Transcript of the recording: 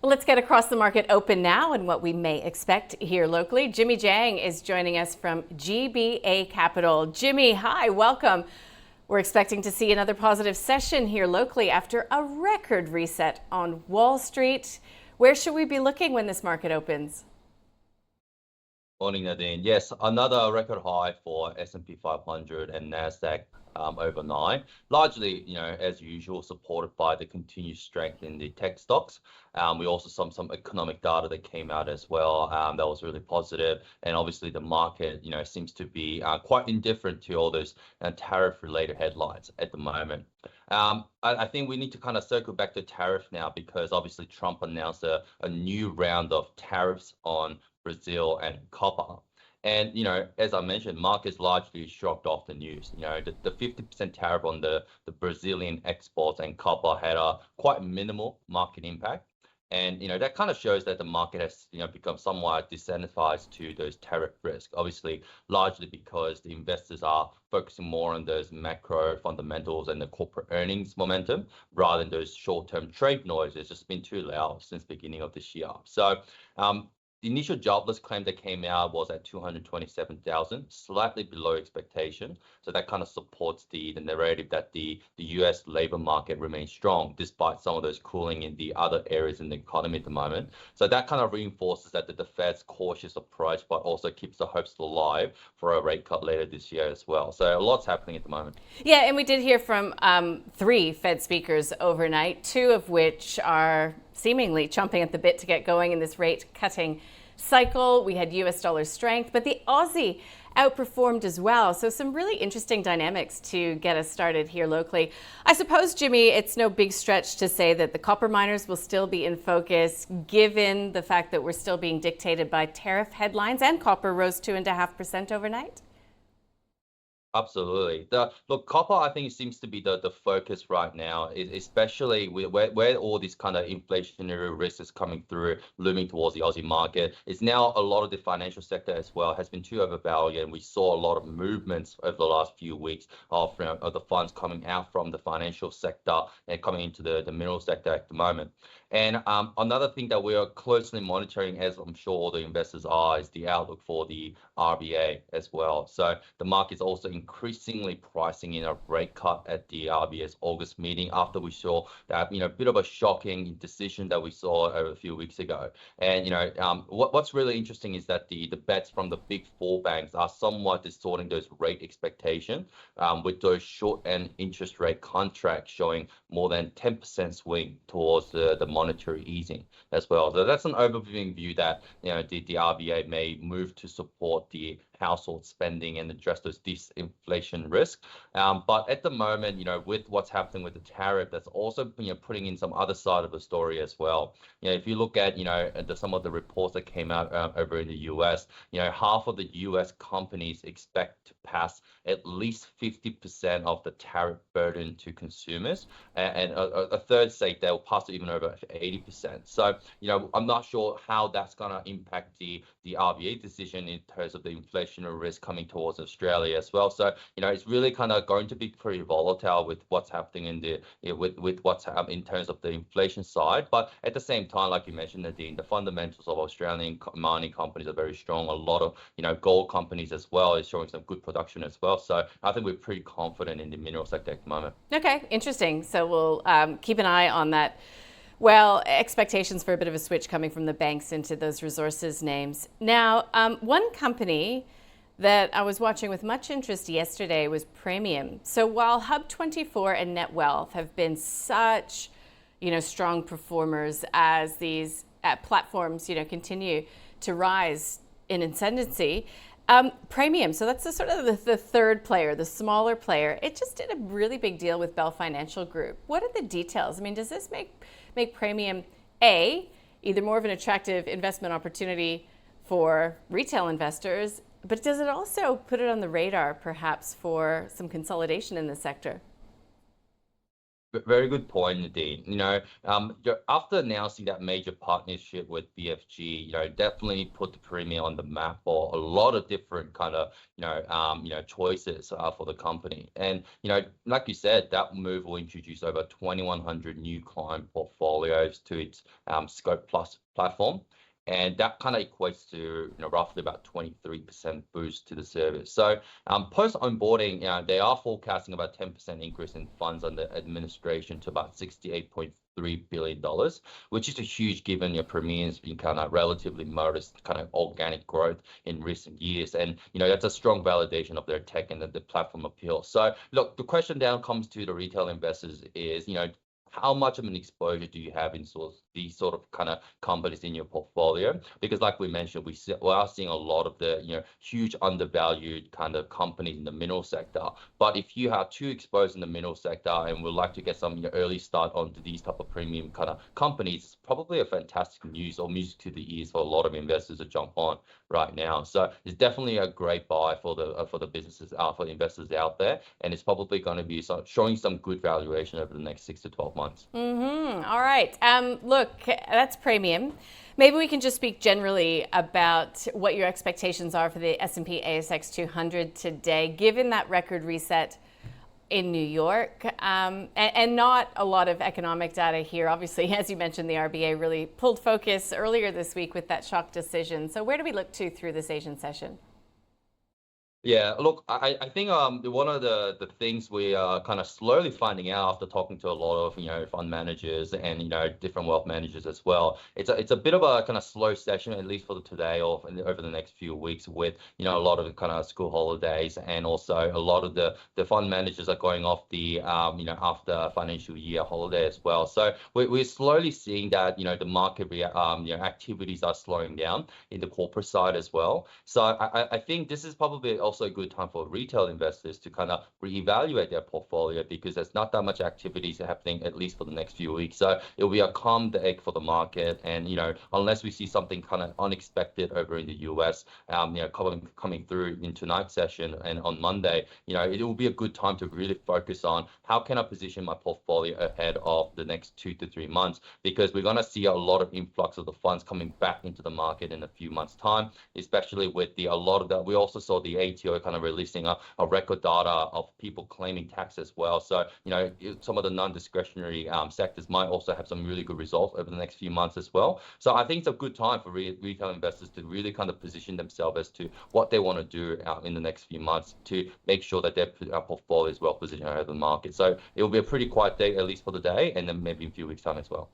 Well, let's get across the market open now and what we may expect here locally. Jimmy Jiang is joining us from GBA Capital. Jimmy, hi, welcome. We're expecting to see another positive session here locally after a record reset on Wall Street. Where should we be looking when this market opens? Morning, Nadine. Yes, another record high for S&P 500 and Nasdaq overnight. Largely, as usual, supported by the continued strength in the tech stocks. We also saw some economic data that came out as well. That was really positive, and obviously the market, seems to be quite indifferent to all those tariff-related headlines at the moment. I think we need to kind of circle back to tariff now because obviously Trump announced a new round of tariffs on Brazil and copper. And, as I mentioned, markets largely shrugged off the news. The 50% tariff on the Brazilian exports and copper had a quite minimal market impact. And, that kind of shows that the market has, become somewhat desensitized to those tariff risks, obviously, largely because the investors are focusing more on those macro fundamentals and the corporate earnings momentum rather than those short-term trade noise. It's just been too loud since the beginning of this year. So, the initial jobless claim that came out was at 227,000, slightly below expectation. So that kind of supports the narrative that the US labor market remains strong, despite some of those cooling in the other areas in the economy at the moment. So that kind of reinforces that the Fed's cautious approach, but also keeps the hopes alive for a rate cut later this year as well. So a lot's happening at the moment. Yeah, and we did hear from 3 Fed speakers overnight, 2 of which are seemingly chomping at the bit to get going in this rate cutting cycle. We had US dollar strength, but the Aussie outperformed as well. So some really interesting dynamics to get us started here locally. I suppose, Jimmy, it's no big stretch to say that the copper miners will still be in focus given the fact that we're still being dictated by tariff headlines, and copper rose 2.5% overnight. Absolutely. Look, copper, I think, seems to be the focus right now, especially where all this kind of inflationary risk is coming through, looming towards the Aussie market. It's now a lot of the financial sector as well has been too overvalued, and we saw a lot of movements over the last few weeks of the funds coming out from the financial sector and coming into the mineral sector at the moment. And another thing that we are closely monitoring, as I'm sure all the investors are, is the outlook for the RBA as well. So the market's also increasingly pricing in a rate cut at the RBA's August meeting after we saw that, bit of a shocking decision that we saw a few weeks ago. And, what's really interesting is that the bets from the big 4 banks are somewhat distorting those rate expectations, with those short end interest rate contracts showing more than 10% swing towards the monetary easing as well. So that's an overviewing view that, the RBA may move to support the household spending and address those disinflation risks. But at the moment, with what's happening with the tariff, that's also putting in some other side of the story as well. If you look at some of the reports that came out over in the US, half of the US companies expect to pass at least 50% of the tariff burden to consumers, and a third say they'll pass it even over 80%. So I'm not sure how that's going to impact the RBA decision in terms of the inflation risk coming towards Australia as well. So it's really kind of going to be pretty volatile with what's happening with what's happening in terms of the inflation side. But at the same time, like you mentioned, Nadine, the fundamentals of Australian mining companies are very strong. A lot of gold companies as well is showing some good production as well. So I think we're pretty confident in the mineral sector at the moment. Okay, interesting. So we'll keep an eye on that. Well, expectations for a bit of a switch coming from the banks into those resources names. Now, one company that I was watching with much interest yesterday was Praemium. So while Hub24 and Netwealth have been such, strong performers as these platforms, continue to rise in ascendancy, Praemium, so that's the third player, the smaller player. It just did a really big deal with Bell Financial Group. What are the details? I mean, does this make Praemium either more of an attractive investment opportunity for retail investors, but does it also put it on the radar perhaps for some consolidation in the sector? Very good point, Nadine. After announcing that major partnership with BFG, definitely put the premium on the map for a lot of different kind of, choices for the company. And, like you said, that move will introduce over 2,100 new client portfolios to its Scope Plus platform. And that kind of equates to, roughly about 23% boost to the service. So post onboarding, they are forecasting about 10% increase in funds under administration to about $68.3 billion, which is a huge given your Premier has been kind of relatively modest kind of organic growth in recent years. And, that's a strong validation of their tech and the platform appeal. So look, the question down comes to the retail investors is, how much of an exposure do you have in these sort of kind of companies in your portfolio? Because like we mentioned, we are seeing a lot of the huge undervalued kind of companies in the mineral sector. But if you are too exposed in the mineral sector and would like to get some early start onto these type of premium kind of companies, it's probably a fantastic news or music to the ears for a lot of investors to jump on right now. So it's definitely a great buy for the businesses for the investors out there, and it's probably going to be showing some good valuation over the next 6 to 12 months. All right. Look, that's premium. Maybe we can just speak generally about what your expectations are for the S&P ASX 200 today, given that record reset in New York, and not a lot of economic data here. Obviously, as you mentioned, the RBA really pulled focus earlier this week with that shock decision. So where do we look to through this Asian session? Yeah, look, I think one of the things we are kind of slowly finding out after talking to a lot of fund managers and different wealth managers as well. It's a bit of a kind of slow session, at least for today or over the next few weeks, with a lot of the kind of school holidays, and also a lot of the fund managers are going off the after financial year holiday as well. So we're slowly seeing that the market activities are slowing down in the corporate side as well. So I think this is probably also a good time for retail investors to kind of reevaluate their portfolio, because there's not that much activities happening, at least for the next few weeks. So it'll be a calm egg for the market, and unless we see something kind of unexpected over in the US, coming through in tonight's session and on Monday, it will be a good time to really focus on how can I position my portfolio ahead of the next 2 to 3 months, because we're going to see a lot of influx of the funds coming back into the market in a few months' time, especially with a lot of that. We also saw the ATO kind of releasing a record data of people claiming tax as well. So, some of the non-discretionary sectors might also have some really good results over the next few months as well. So I think it's a good time for retail investors to really kind of position themselves as to what they want to do in the next few months to make sure that their portfolio is well positioned over the market. So it will be a pretty quiet day, at least for the day, and then maybe in a few weeks' time as well.